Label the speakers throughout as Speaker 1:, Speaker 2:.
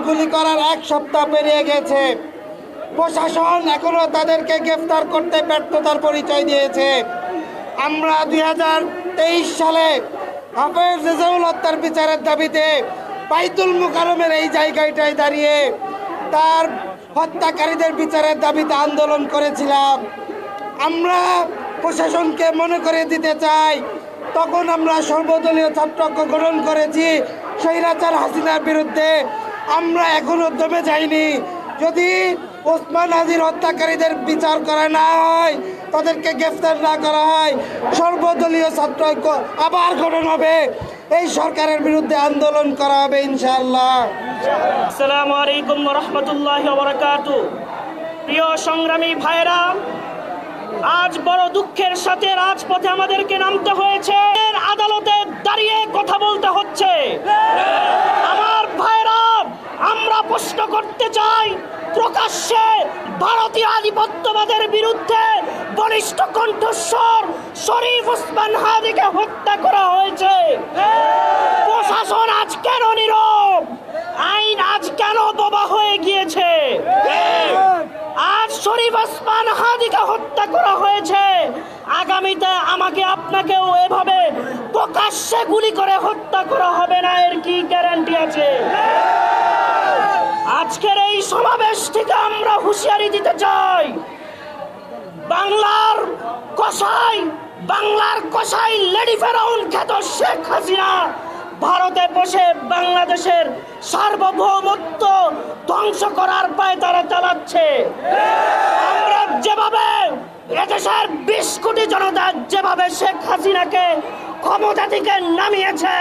Speaker 1: গুলি করার 1 সপ্তাহ পেরিয়ে গেছে। প্রশাসন এখনো তাদেরকে গ্রেফতার করতে ব্যর্থতার পরিচয় দিয়েছে। আমরা 2023 সালে হাফেজ রেজাউল হত্যার বিচারের দাবিতে বাইতুল মুকাররমের এই জায়গাটায় দাঁড়িয়ে তার হত্যাকারীদের বিচারের দাবিতে আন্দোলন করেছিলাম। আমরা প্রশাসনকে মনে করে দিতে চাই, তখন আমরা সর্বদলীয় ছাত্রঐক্য গ্রহণ করেছি স্বৈরাচার হাসিনার বিরুদ্ধে। আমরা এখনো দমে যাইনি। যদি ওসমান হাদির হত্যাকারীদের বিচার করা না হয়, তাদেরকে গ্রেফতার না করা হয়, সর্বদলীয় ছাত্রঐক্য আবার গঠন হবে। এই সরকারের বিরুদ্ধে আন্দোলন করা হবে ইনশাআল্লাহ।
Speaker 2: আসসালামু আলাইকুম ওয়া রাহমাতুল্লাহি ওয়া বারাকাতুহু। প্রিয় সংগ্রামী ভাইরা, আজ বড় দুঃখের সাথে রাজপথে আমাদেরকে নামতে হয়েছে। আদালতে দাঁড়িয়ে কথা বলতে হচ্ছে। আমার ভাইরা, আমরা প্রশ্ন করতে চাই, প্রকাশ্যে ভারতীয় আধিপত্যবাদের বিরুদ্ধে বলিষ্ঠ কণ্ঠস্বর শরীফ ওসমান হাদিকে হত্যা করা হয়েছে। প্রশাসন আজ কেন নীরব? আইন আজ কেন বোবা হয়ে গিয়েছে? আজ শরীফ ওসমান হাদিকে হত্যা করা হয়েছে, আগামীতে আমাকে আপনাকেও এভাবে প্রকাশ্যে গুলি করে হত্যা করা হবে না, এর কি গ্যারান্টি আছে? আজকের এই সমাবেশ থেকে আমরা হুঁশিয়ারি দিতে চাই, বাংলার কসাই লেডি ফেরাউন খ্যাত শেখ হাসিনা ভারতে বসে বাংলাদেশের সার্বভৌমত্ব ধ্বংস করার পায়তারা চালাচ্ছে। আমরা যেভাবে এদেশের 20 কোটি জনতা যেভাবে শেখ হাসিনাকে ক্ষমতা থেকে নামিয়েছে,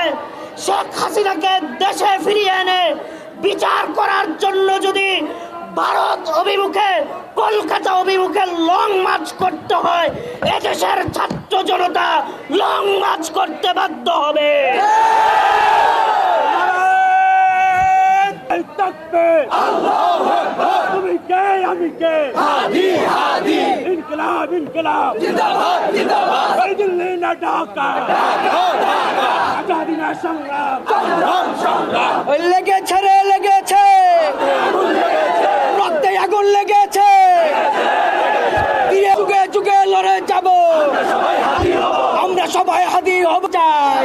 Speaker 2: শেখ হাসিনাকে দেশে ফিরিয়ে এনে বিচার করার জন্য যদি ভারত অভিমুখে, কলকাতা অভিমুখে লং মার্চ করতে হয়, এদেশের ছাত্র জনতা লং মার্চ করতে বাধ্য হবে।
Speaker 3: আল্লাহু আকবার। তুমি কে, আমি কে? হাদি হাদি। ইনকিলাব ইনকিলাব জিন্দাবাদ জিন্দাবাদ। এই দিল্লি না ঢাকা, ঢাকা ঢাকা। আজাদি না সংগ্রাম, সংগ্রাম সংগ্রাম।
Speaker 1: লেগেছে রে লেগেছে, রক্তে আগুন লেগেছে, যুগে যুগে লড়ে যাব, আমরা সবাই হাদি হব। চাই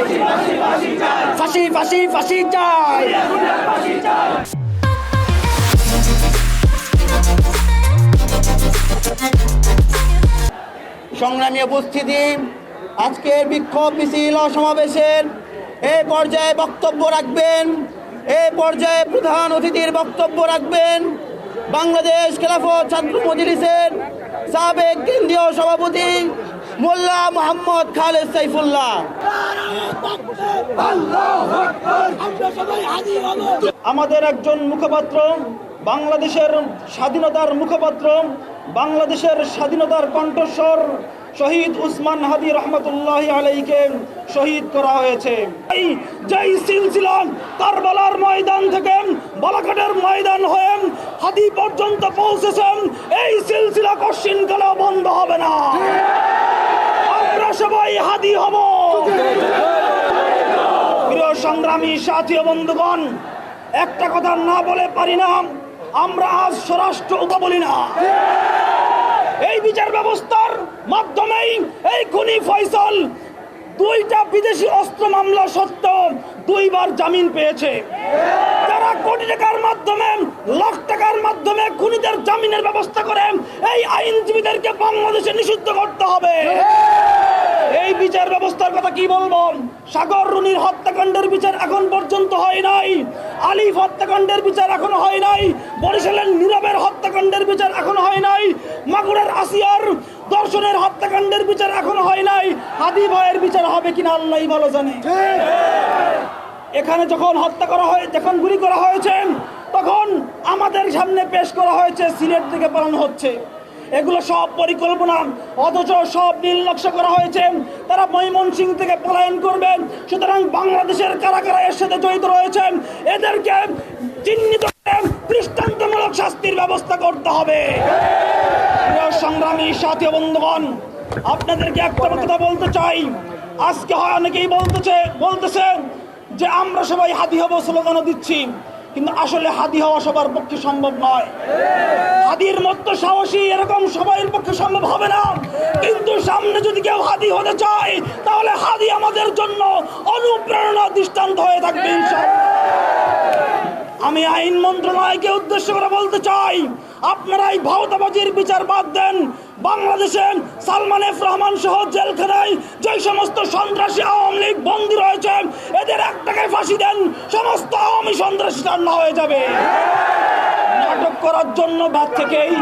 Speaker 1: ফাঁসি ফাঁসি ফাঁসি চাই। সংগ্রামী উপস্থিতি, আজকের বিক্ষোভ মিছিল ও সমাবেশের এই পর্যায়ে বক্তব্য রাখবেন, এই পর্যায়ে প্রধান অতিথির বক্তব্য রাখবেন বাংলাদেশ খেলাফত ছাত্র মজলিসের সাবেক কেন্দ্রীয় সভাপতি মোল্লা মোহাম্মদ খালেদ সাইফুল্লাহ। আমাদের একজন মুখপাত্র, বাংলাদেশের স্বাধীনতার মুখপাত্র, বাংলাদেশের স্বাধীনতার কণ্ঠস্বর শহীদ ওসমান হাদি রহমতুল্লাহি আলাইহিকে শহীদ করা হয়েছে। যেই সিলসিলা কারবালার ময়দান থেকে বালাঘাটের ময়দান হয়ে হাদি পর্যন্ত পৌঁছেছেন, এই সিলসিলা কশিনকালে বন্ধ হবে না। আমরা সবাই হাদি হব। প্রিয় সংগ্রামী সাথী ও বন্ধুগণ, একটা কথা না বলে পারি না, আমরা আজ স্বরাষ্ট্র বলি না। এই বিচার ব্যবস্থার মাধ্যমেই এই খুনি ফয়সাল 2টা বিদেশি অস্ত্র মামলা সত্ত্বেও 2বার জামিন পেয়েছে। যারা কোটি টাকার মাধ্যমে, লাখ টাকার মাধ্যমে খুনিদের জামিনের ব্যবস্থা করে, এই আইনজীবীদেরকে বাংলাদেশে নিষিদ্ধ করতে হবে। এই বিচার ব্যবস্থার কথা কি বলবো? সাগর রুনির হত্যাকাণ্ডের বিচার এখন পর্যন্ত হয় নাই, আলিফ হত্যাকাণ্ডের বিচার এখনো হয় নাই, বরিশালের নীরবের হত্যাকাণ্ডের বিচার এখনো হয় নাই, মাগুরার আসিয়ার দর্শনের হত্যাকাণ্ডের বিচার এখনো হয় নাই। হাদি ভাইয়ের বিচার হবে কিনা আল্লাহই ভালো জানে। এখানে যখন হত্যা করা হয়, যখন গুলি করা হয়েছে, তখন আমাদের সামনে পেশ করা হয়েছে সিলেট থেকে পালানো হচ্ছে। এগুলো সব পরিকল্পনা, অথচ সব নীল নকশা করা হয়েছে। তারা ময়মনসিংহ থেকে পলায়ন করবেন। সুতরাং বাংলাদেশের কারা কারা এর সাথে জড়িত রয়েছেন, এদেরকে চিহ্নিত করে দৃষ্টান্তমূলক শাস্তির ব্যবস্থা করতে হবে। সংগ্রামী সাথী বন্ধুগণ, আপনাদেরকে একটা কথা বলতে চাই। আজকে হয় অনেকেই বলতেছে যে আমরা সবাই হাদি হব স্লোগানও দিচ্ছি, কিন্তু আসলে হাদি হওয়া সবার পক্ষে সম্ভব নয়। হাদির মতো সাহসী এরকম সবার পক্ষে সম্ভব হবে না, কিন্তু সামনে যদি কেউ হাদি হতে চায় তাহলে হাদি আমাদের জন্য অনুপ্রেরণা দৃষ্টান্ত হয়ে থাকবে ইনশাআল্লাহ। আমি আইন মন্ত্রণালয়কে উদ্দেশ্য করে বলতে চাই, আপনারা এই ভাওতাবাজির বিচার বাদ দেন। বাংলাদেশে সালমান এফ রহমান সহ জেলখানায় যে সমস্ত সন্ত্রাসী আওয়ামী লীগ বন্দী রয়েছে, এদের একটাকে ফাঁসি দেন, সমস্ত আওয়ামী সন্ত্রাসী ঠান্ডা হয়ে যাবে। নাটক করার জন্য বাদ থেকেই